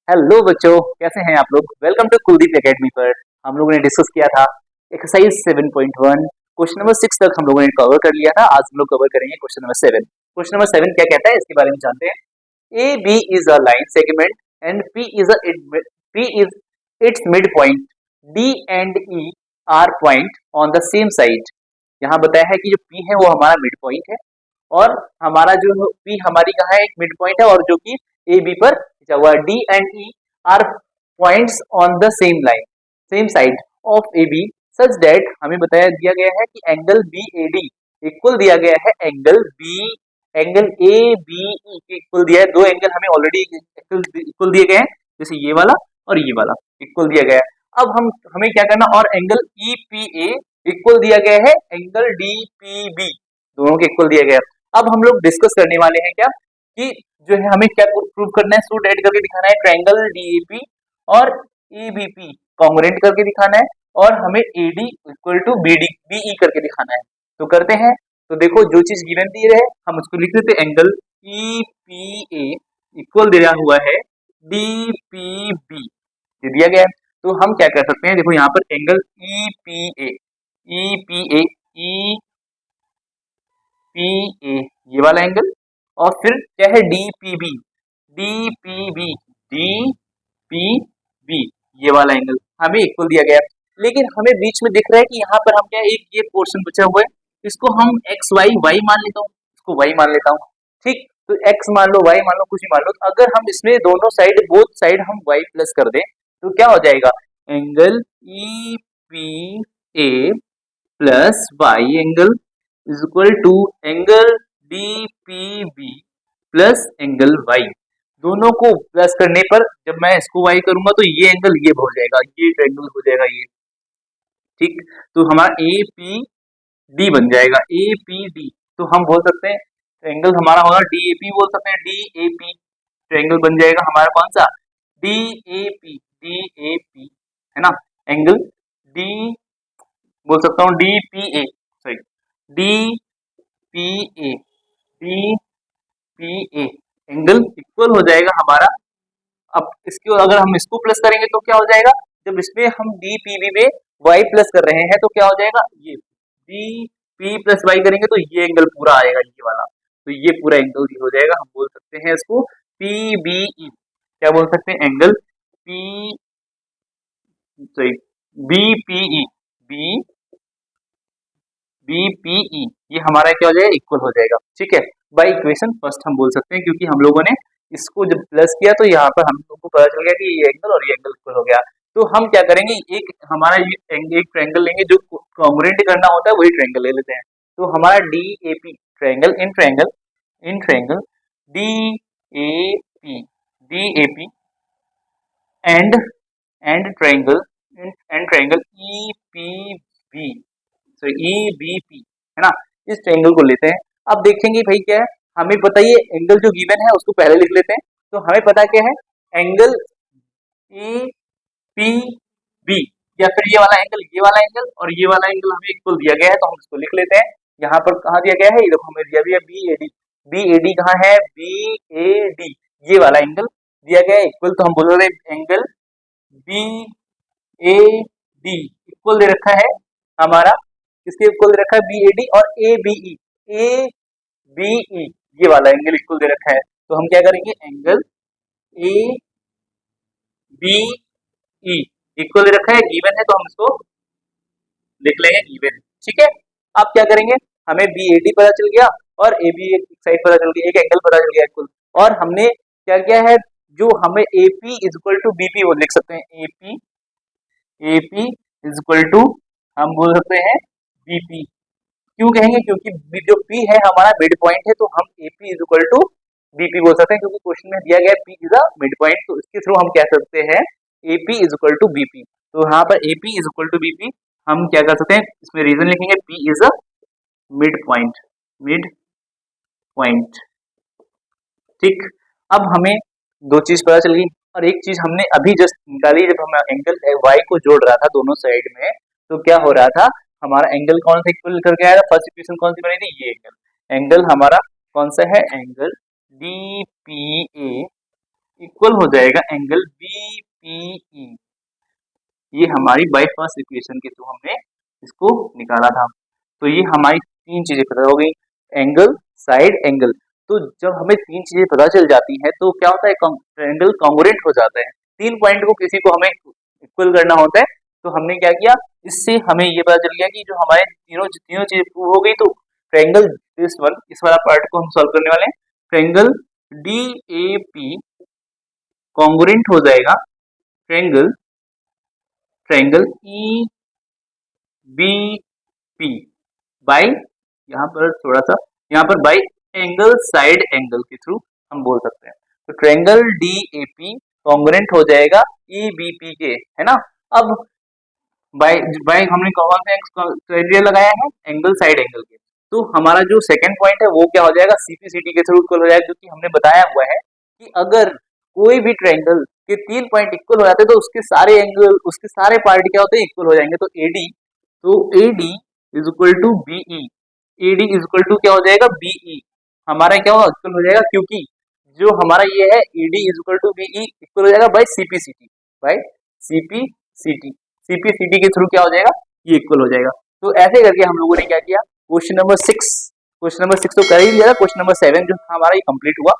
Hello बच्चों, कैसे हैं आप लोग। वेलकम टू कुलदीप एकेडमी पर। हम लोगों ने डिस्कस किया था एक्सरसाइज 7.1। क्वेश्चन नंबर 6 तक हम लोगों ने कवर कर लिया था। आज हम लोग कवर करेंगे क्वेश्चन नंबर 7। क्वेश्चन नंबर 7 क्या कहता है इसके बारे में जानते हैं। A B is a line segment and P is its mid point. D and E are point on the same side. यहाँ बताया है कि जो पी है वो हमारा मिड पॉइंट है और हमारा जो पी हमारी कहाँ है, एक मिड पॉइंट है और जो कि ए बी पर खींचा हुआ है। D and E are points on the same line same side of A B such that हमें बताया दिया गया है कि angle B A D equal दिया गया है एंगल ए बी ई के इक्वल दिया है। दो एंगल हमें ऑलरेडी इक्वल दिए गए हैं, जैसे ये वाला और ये वाला इक्वल दिया गया है। अब हमें क्या करना, और एंगल ई पी ए इक्वल दिया गया है एंगल डी पी बी, दोनों के इक्वल दिया गया है। अब हम लोग डिस्कस करने वाले हैं क्या कि जो है हमें क्या प्रूव करना है, सूट ऐड करके दिखाना है ट्रायंगल डीएपी और ईबीपी कॉन्ग्रुएंट करके दिखाना है और हमें AD equal to BD BE करके दिखाना है। तो करते हैं। तो देखो, जो चीज गिवन दी रहे हम उसको लिख देते। एंगल ईपीए इक्वल दिया हुआ है डीपीबी, ये दिया गया है। तो हम क्या कर सकते हैं, देखो यहाँ पर एंगल ईपीए पी ए ये वाला एंगल और फिर क्या है डीपीबी डीपीबी डीपीबी ये वाला एंगल हमें इक्वल दिया गया है। लेकिन हमें बीच में दिख रहा है कि यहाँ पर हम क्या, एक ये पोर्शन बचा हुआ है, इसको हम एक्स वाई वाई मान लेता हूँ, इसको वाई मान लेता हूँ। ठीक, तो एक्स मान लो, वाई मान लो, कुछ भी मान लो। तो अगर हम इसमें दोनों साइड बोथ साइड हम वाई प्लस कर दें तो क्या हो जाएगा, angle E P A plus Y angle is equal to angle D P B plus angle Y. दोनों को प्लस करने पर जब मैं इसको वाई करूंगा तो ये एंगल ये हो जाएगा, ये एंगल हो जाएगा ये। ठीक, तो हमारा ए पी डी बन जाएगा, ए पी डी। तो हम बोल सकते हैं एंगल हमारा होगा डी ए पी, बोल सकते हैं डी ए पी। ट्रायंगल बन जाएगा हमारा कौन सा, डी ए पी, है ना। एंगल डी बोल सकता हूँ D P A, sorry D P A D P A angle equal हो जाएगा हमारा। अब इसको अगर हम इसको प्लस करेंगे तो क्या हो जाएगा, जब इसमें हम डी पी बी में वाई प्लस कर रहे हैं तो क्या हो जाएगा, ये डी पी प्लस वाई करेंगे तो ये एंगल पूरा आएगा, ये वाला। तो ये पूरा एंगल ये हो जाएगा। हम बोल सकते हैं इसको पी बी ई, क्या बोल सकते हैं, angle P sorry B P E B BPE ये हमारा क्या हो जाएगा, इक्वल हो जाएगा। ठीक है, बाय इक्वेशन फर्स्ट हम बोल सकते हैं, क्योंकि हम लोगों ने इसको जब प्लस किया तो यहाँ पर हम लोगों को पता चल गया कि ये एंगल और ये एंगल इक्वल हो गया। तो हम क्या करेंगे, एक हमारा एक ट्रायंगल लेंगे जो कॉन्ग्रुएंट करना होता है, वही ट्रायंगल ले लेते हैं। तो हमारा D A P triangle in triangle D A P and triangle E P B, तो ई बी पी, है ना। इस ट्रायंगल को लेते हैं। अब देखेंगे भाई क्या है, हमें पता ये एंगल जो गिवन है उसको पहले लिख लेते हैं। तो हमें पता क्या है, एंगल ए पी बी या फिर ये वाला एंगल और ये वाला एंगल हमें इक्वल दिया गया है, तो हम इसको लिख लेते हैं। यहाँ पर कहाँ दिया गया है, ये देखो हमें दिया भी है बी ए डी कहाँ है, बी ए डी ये वाला एंगल दिया गया है इक्वल। तो हम बोल रहे हैं angle B A D equal दे रखा है हमारा, किसके इक्वल दे रखा है, बी ए डी और ए बी ई ये वाला एंगल इक्वल दे रखा है। तो हम क्या करेंगे, angle A B E equal दे रखा है, गिवन है, तो हम इसको लिख लेंगे गिवन। ठीक है, अब क्या करेंगे, हमें बी ए डी पता चल गया और ए बी एक साइड पता चल गया, एक एंगल पता चल गया इक्वल। और हमने क्या किया है, जो हमें A P is equal to B P वो लिख सकते हैं, A P is equal to हम बोल सकते हैं बीपी। क्यों कहेंगे, क्योंकि जो पी है हमारा मिड पॉइंट है, तो हम A P is equal to BP बोल सकते हैं, क्योंकि क्वेश्चन में दिया गया P is a mid point. तो इसके थ्रू हम कह सकते हैं A P is equal to BP. तो यहाँ पर A P is equal to BP हम क्या कर सकते हैं, इसमें रीजन लिखेंगे P is a mid point. ठीक, अब हमें दो चीज पता चल गई और एक चीज हमने अभी जस्ट निकाली, जब हम एंगल वाई को जोड़ रहा था दोनों साइड में, तो क्या हो रहा था, हमारा एंगल कौन सा इक्वल करके आया था, फर्स्ट इक्वेशन कौन सी बनी थी, ये एंगल हमारा कौन सा है, angle D P A equal हो जाएगा एंगल बीपीई। ये हमारी बाई फर्स्ट इक्वेशन के थ्रू हमने इसको निकाला था। तो ये हमारी तीन चीजें पता हो गई, एंगल, साइड, एंगल। तो जब हमें तीन चीजें पता चल जाती हैं तो क्या होता है, ट्रायंगल कॉन्ग्रुएंट हो जाता है। तीन पॉइंट को किसी को हमें इक्वल करना होता है, तो हमने क्या किया, इससे हमें ये पता चल गया कि जो हमारे तीनों चीजें प्रूव हो गई। तो ट्रायंगल दिस वन, इस वाला पार्ट को हम सॉल्व करने वाले हैं। ट्रायंगल DAP कॉन्ग्रुएंट हो जाएगा ट्रायंगल EBP बाई, यहाँ पर थोड़ा सा, यहाँ पर बाई एंगल साइड एंगल के थ्रू हम बोल सकते हैं। तो ट्रायंगल DAP कॉन्ग्रुएंट हो जाएगा EBP के, है ना। अब बाई बाई हमने कौन सा क्राइटेरिया लगाया है, एंगल साइड एंगल के। तो हमारा जो सेकंड पॉइंट है वो क्या हो जाएगा, CPCT के थ्रू इक्वल हो जाएगा, क्योंकि हमने बताया हुआ है कि अगर कोई भी ट्रायंगल के तीन पॉइंट इक्वल हो जाते हैं तो उसके सारे एंगल, उसके सारे पार्ट क्या होते हैं, इक्वल हो जाएंगे। तो AD is equal to BE, AD is equal to क्या हो जाएगा, BE। हमारा क्या होगा, इक्वल हो जाएगा, क्योंकि जो हमारा ये है AD is equal to BE equal हो जाएगा बाई CPCT, बाई CPCT के थ्रू क्या हो जाएगा, ये इक्वल हो जाएगा। तो ऐसे करके हम लोगों ने क्या किया, क्वेश्चन नंबर 6 तो कर ही लिया था, क्वेश्चन नंबर 7 जो हमारा ये कंप्लीट हुआ।